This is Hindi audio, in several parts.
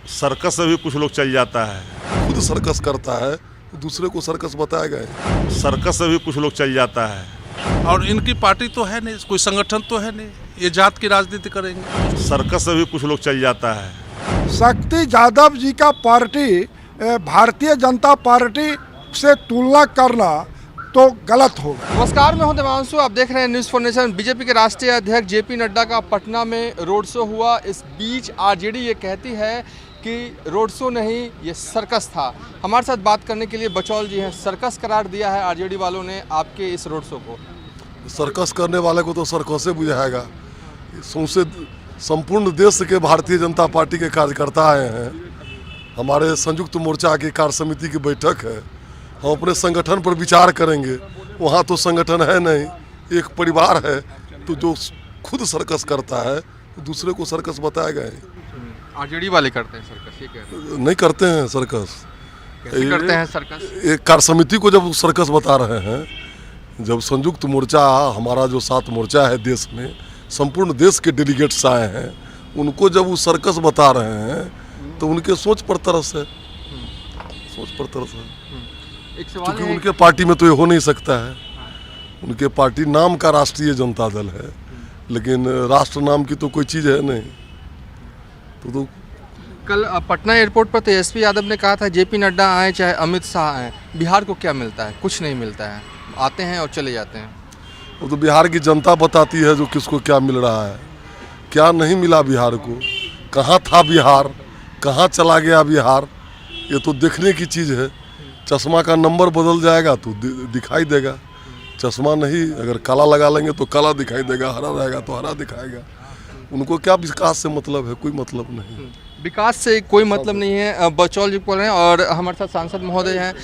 सर्कस से भी कुछ लोग चल जाता है। खुद सर्कस करता है, दूसरे को सर्कस बताएगा। सर्कस से भी कुछ लोग चल जाता है। और इनकी पार्टी तो है नहीं, कोई संगठन तो है नहीं, ये जात की राजनीति करेंगे। सर्कस से भी कुछ लोग चल जाता है। शक्ति यादव जी का पार्टी भारतीय जनता पार्टी से तुलना करना तो गलत होगा। नमस्कार, मैं हूं देवांशु, आप देख रहे हैं न्यूज़ फॉर नेशन। बीजेपी के राष्ट्रीय अध्यक्ष जेपी नड्डा का पटना में रोड शो हुआ। इस बीच आरजेडी ये कहती है कि रोड शो नहीं, ये सर्कस था। हमारे साथ बात करने के लिए बचौल जी हैं। सर्कस करार दिया है आरजेडी वालों ने आपके इस रोड शो को। सर्कस करने वाले को तो सर्कस से बुझाएगा। सौंसे संपूर्ण देश के भारतीय जनता पार्टी के कार्यकर्ता आए हैं। हमारे संयुक्त मोर्चा की कार्य समिति की बैठक है। हम अपने संगठन पर विचार करेंगे। वहाँ तो संगठन है नहीं, एक परिवार है। तो जो खुद सर्कस करता है दूसरे को सर्कस बताएगा। आरजेडी वाले करते हैं सर्कस, ये कह रहे हैं? नहीं करते हैं सर्कस। कैसे करते हैं सर्कस? एक कार्य समिति को जब सर्कस बता रहे हैं, जब संयुक्त मोर्चा हमारा जो 7 मोर्चा है देश में, संपूर्ण देश के डेलीगेट्स आए हैं, उनको जब वो सर्कस बता रहे हैं तो उनके सोच पर तरस है। एक सवाल क्योंकि है, उनके पार्टी में तो ये हो नहीं सकता है। उनके पार्टी नाम का राष्ट्रीय जनता दल है, लेकिन राष्ट्र नाम की तो कोई चीज़ है नहीं। तो कल पटना एयरपोर्ट पर तेजस्वी यादव ने कहा था जेपी नड्डा आए चाहे अमित शाह आए, बिहार को क्या मिलता है? कुछ नहीं मिलता है, आते हैं और चले जाते हैं। वो तो बिहार की जनता बताती है जो किसको क्या मिल रहा है, क्या नहीं मिला बिहार को, कहाँ था बिहार, कहाँ चला गया बिहार। ये तो देखने की चीज़ है। चश्मा का नंबर बदल जाएगा तो दिखाई देगा। चश्मा नहीं, अगर काला लगा लेंगे तो काला दिखाई देगा, हरा रहेगा तो हरा दिखाएगा। उनको क्या विकास से मतलब है? कोई मतलब नहीं। विकास से कोई मतलब नहीं है। बचौल जी बोल रहे हैं और हमारे साथ सांसद महोदय हैं।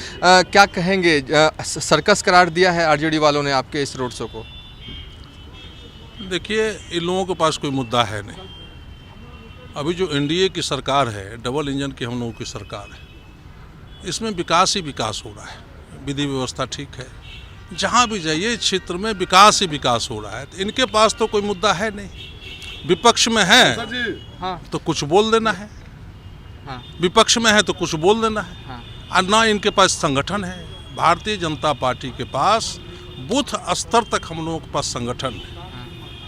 क्या कहेंगे, सर्कस करार दिया है आरजेडी वालों ने आपके इस रोड शो को? देखिए, इन लोगों के पास कोई मुद्दा है नहीं। अभी जो एनडीए की सरकार है, डबल इंजन की हम लोगों की सरकार है, इसमें विकास ही विकास हो रहा है। विधि व्यवस्था ठीक है, जहाँ भी जाइए क्षेत्र में विकास ही विकास हो रहा है। तो इनके पास तो कोई मुद्दा है नहीं। विपक्ष में है हाँ, तो कुछ बोल देना है, हाँ, विपक्ष में है तो कुछ बोल देना है। हाँ। और ना इनके पास संगठन है। भारतीय जनता पार्टी के पास बूथ स्तर तक हम लोगों के पास संगठन है।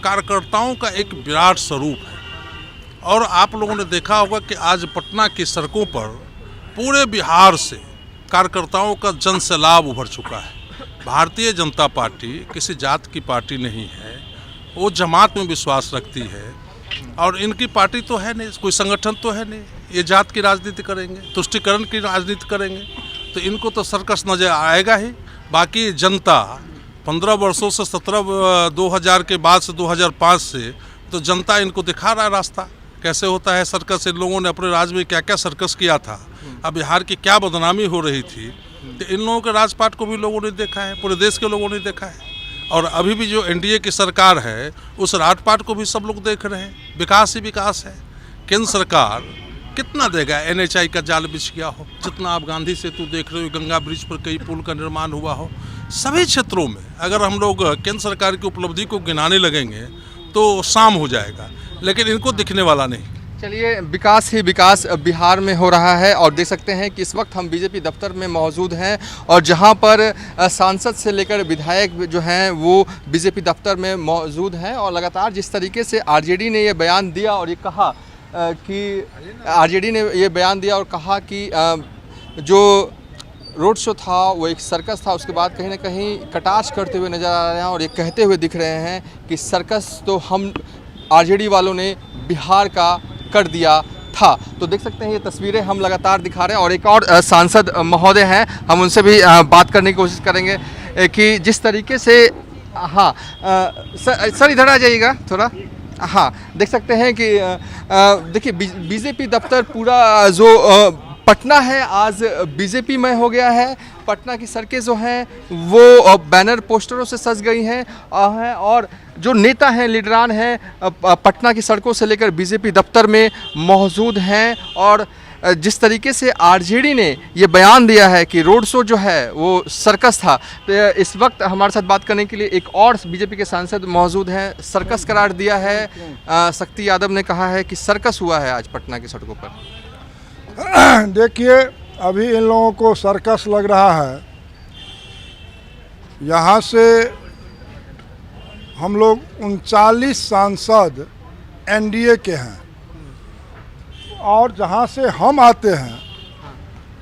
कार्यकर्ताओं का एक विराट स्वरूप है। और आप लोगों ने देखा होगा कि आज पटना की सड़कों पर पूरे बिहार से कार्यकर्ताओं का जन सैलाब उभर चुका है। भारतीय जनता पार्टी किसी जात की पार्टी नहीं है, वो जमात में विश्वास रखती है। और इनकी पार्टी तो है नहीं, कोई संगठन तो है नहीं, ये जात की राजनीति करेंगे, तुष्टिकरण की राजनीति करेंगे। तो इनको तो सर्कस नजर आएगा ही। बाकी जनता 15 वर्षों से 2000 के बाद से 2005 से तो जनता इनको दिखा रहा है रास्ता कैसे होता है सर्कस। इन लोगों ने अपने राज्य में क्या क्या सर्कस किया था, अब बिहार की क्या बदनामी हो रही थी, तो इन लोगों के राजपाट को भी लोगों ने देखा है, पूरे देश के लोगों ने देखा है। और अभी भी जो एनडीए की सरकार है, उस राजपाट को भी सब लोग देख रहे हैं। विकास ही विकास है। केंद्र सरकार कितना देगा? एनएचआई का जाल बिछ गया हो, जितना आप गांधी सेतु देख रहे हो, गंगा ब्रिज पर कई पुल का निर्माण हुआ हो, सभी क्षेत्रों में अगर हम लोग केंद्र सरकार की उपलब्धि को गिनाने लगेंगे तो शाम हो जाएगा, लेकिन इनको दिखने वाला नहीं। चलिए, विकास ही विकास बिहार में हो रहा है। और देख सकते हैं कि इस वक्त हम बीजेपी दफ्तर में मौजूद हैं और जहां पर सांसद से लेकर विधायक जो हैं वो बीजेपी दफ्तर में मौजूद हैं। और लगातार जिस तरीके से आरजेडी ने ये बयान दिया और ये कहा कि जो रोड शो था वो एक सर्कस था, उसके बाद कहीं ना कहीं कटाक्ष करते हुए नज़र आ रहे हैं और ये कहते हुए दिख रहे हैं कि सर्कस तो हम आरजेडी वालों ने बिहार का कर दिया था। तो देख सकते हैं ये तस्वीरें हम लगातार दिखा रहे हैं। और एक और सांसद महोदय हैं, हम उनसे भी बात करने की कोशिश करेंगे कि जिस तरीके से सर इधर आ जाइएगा थोड़ा। हाँ, देख सकते हैं कि देखिए बीजेपी दफ्तर पूरा जो पटना है आज बीजेपी में हो गया है। पटना की सड़कें जो हैं वो बैनर पोस्टरों से सज गई हैं और जो नेता हैं, लीडरान हैं, पटना की सड़कों से लेकर बीजेपी दफ्तर में मौजूद हैं। और जिस तरीके से आरजेडी ने ये बयान दिया है कि रोड शो जो है वो सर्कस था, तो इस वक्त हमारे साथ बात करने के लिए एक और बीजेपी के सांसद मौजूद हैं। सर्कस करार दिया है, शक्ति यादव ने कहा है कि सर्कस हुआ है आज पटना की सड़कों पर। देखिए, अभी इन लोगों को सर्कस लग रहा है। यहाँ से हम लोग 39 सांसद एनडीए के हैं और जहाँ से हम आते हैं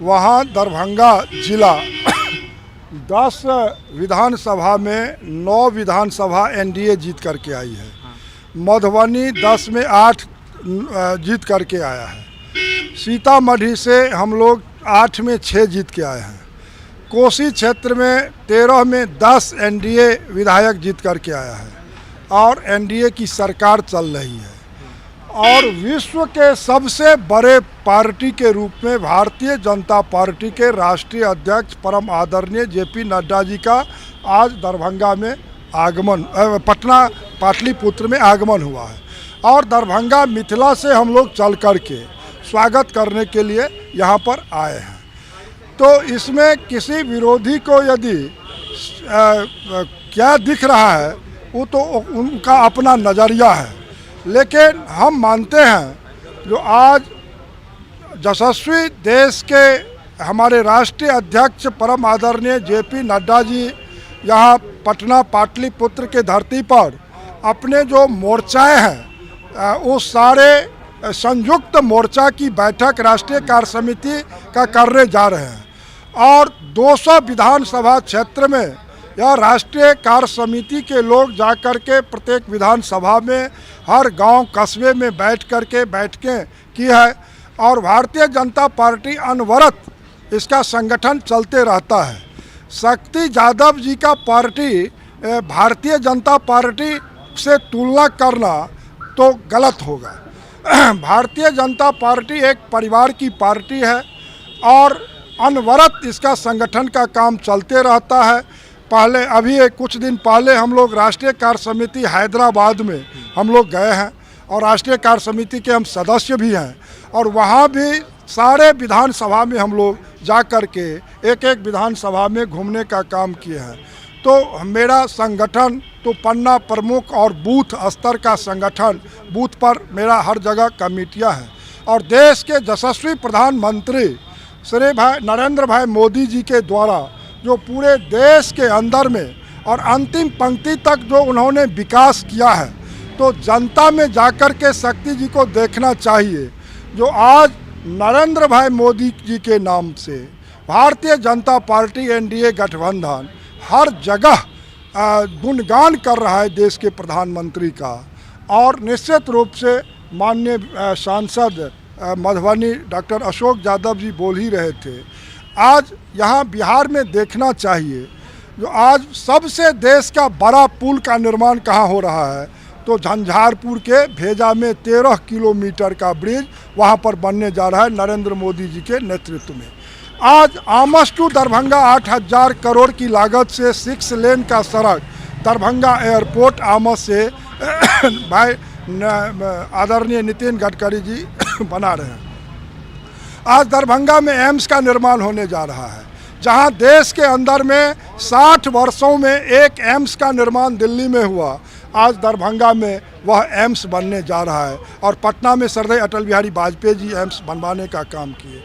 वहाँ दरभंगा जिला 10 विधानसभा में 9 विधानसभा एनडीए जीत करके आई है। मधुबनी 10 में 8 जीत करके आया है। सीतामढ़ी से हम लोग 8 में 6 जीत के आए हैं। कोसी क्षेत्र में 13 में 10 एनडीए विधायक जीत करके आया है और एनडीए की सरकार चल रही है। और विश्व के सबसे बड़े पार्टी के रूप में भारतीय जनता पार्टी के राष्ट्रीय अध्यक्ष परम आदरणीय जेपी नड्डा जी का आज दरभंगा में आगमन, पटना पाटलिपुत्र में आगमन हुआ है। और दरभंगा मिथिला से हम लोग चल कर के स्वागत करने के लिए यहाँ पर आए हैं। तो इसमें किसी विरोधी को यदि क्या दिख रहा है वो तो उनका अपना नज़रिया है, लेकिन हम मानते हैं जो आज यशस्वी देश के हमारे राष्ट्रीय अध्यक्ष परम आदरणीय जेपी नड्डा जी यहाँ पटना पाटलिपुत्र के धरती पर अपने जो मोर्चाएं हैं वो सारे संयुक्त मोर्चा की बैठक राष्ट्रीय कार्य समिति का करने जा रहे हैं। और 200 विधानसभा क्षेत्र में यह राष्ट्रीय कार्य समिति के लोग जाकर के प्रत्येक विधानसभा में हर गांव कस्बे में बैठ करके बैठकें की है। और भारतीय जनता पार्टी अनवरत इसका संगठन चलते रहता है। शक्ति यादव जी का पार्टी भारतीय जनता पार्टी से तुलना करना तो गलत होगा। भारतीय जनता पार्टी एक परिवार की पार्टी है और अनवरत इसका संगठन का काम चलते रहता है। पहले अभी कुछ दिन पहले हम लोग राष्ट्रीय कार्य समिति हैदराबाद में हम लोग गए हैं और राष्ट्रीय कार्य समिति के हम सदस्य भी हैं और वहाँ भी सारे विधानसभा में हम लोग जा कर के एक एक विधानसभा में घूमने का काम किए हैं। तो मेरा संगठन तो पन्ना प्रमुख और बूथ स्तर का संगठन, बूथ पर मेरा हर जगह कमेटियाँ हैं। और देश के यशस्वी प्रधानमंत्री श्री भाई नरेंद्र भाई मोदी जी के द्वारा जो पूरे देश के अंदर में और अंतिम पंक्ति तक जो उन्होंने विकास किया है, तो जनता में जाकर के शक्ति जी को देखना चाहिए। जो आज नरेंद्र भाई मोदी जी के नाम से भारतीय जनता पार्टी एनडीए गठबंधन हर जगह गुणगान कर रहा है देश के प्रधानमंत्री का। और निश्चित रूप से माननीय सांसद मधुबनी डॉक्टर अशोक यादव जी बोल ही रहे थे। आज यहाँ बिहार में देखना चाहिए जो आज सबसे देश का बड़ा पुल का निर्माण कहाँ हो रहा है, तो झंझारपुर के भेजा में 13 किलोमीटर का ब्रिज वहाँ पर बनने जा रहा है नरेंद्र मोदी जी के नेतृत्व में। आज आमस टू दरभंगा 8,000 करोड़ की लागत से 6 लेन का सड़क दरभंगा एयरपोर्ट आमस से भाई आदरणीय नितिन गडकरी जी बना रहे हैं। आज दरभंगा में एम्स का निर्माण होने जा रहा है, जहां देश के अंदर में 60 वर्षों में एक एम्स का निर्माण दिल्ली में हुआ, आज दरभंगा में वह एम्स बनने जा रहा है। और पटना में सरदार अटल बिहारी वाजपेयी जी एम्स बनवाने का काम किए।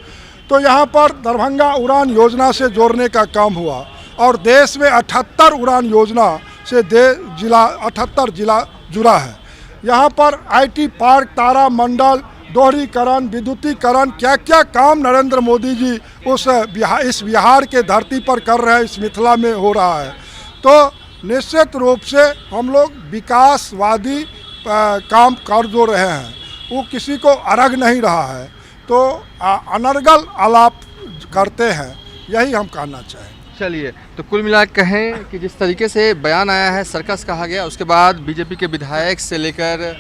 तो यहाँ पर दरभंगा उड़ान योजना से जोड़ने का काम हुआ और देश में 78 उड़ान योजना से 78 जिला जुड़ा है। यहाँ पर आईटी पार्क, तारा मंडल, दोहरीकरण, विद्युतीकरण, क्या क्या काम नरेंद्र मोदी जी इस बिहार के धरती पर कर रहे हैं, इस मिथिला में हो रहा है। तो निश्चित रूप से हम लोग विकासवादी काम कर जो रहे हैं वो किसी को अरग नहीं रहा है, तो अनर्गल आलाप करते हैं, यही हम कहना चाहें। चलिए, तो कुल मिला कहें कि जिस तरीके से बयान आया है, सर्कस कहा गया, उसके बाद बीजेपी के विधायक से लेकर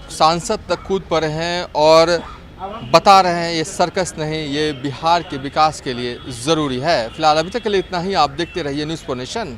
सांसद तक कूद पड़े हैं और बता रहे हैं ये सर्कस नहीं, ये बिहार के विकास के लिए ज़रूरी है। फिलहाल अभी तक के लिए इतना ही। आप देखते रहिए न्यूज़4 नेशन।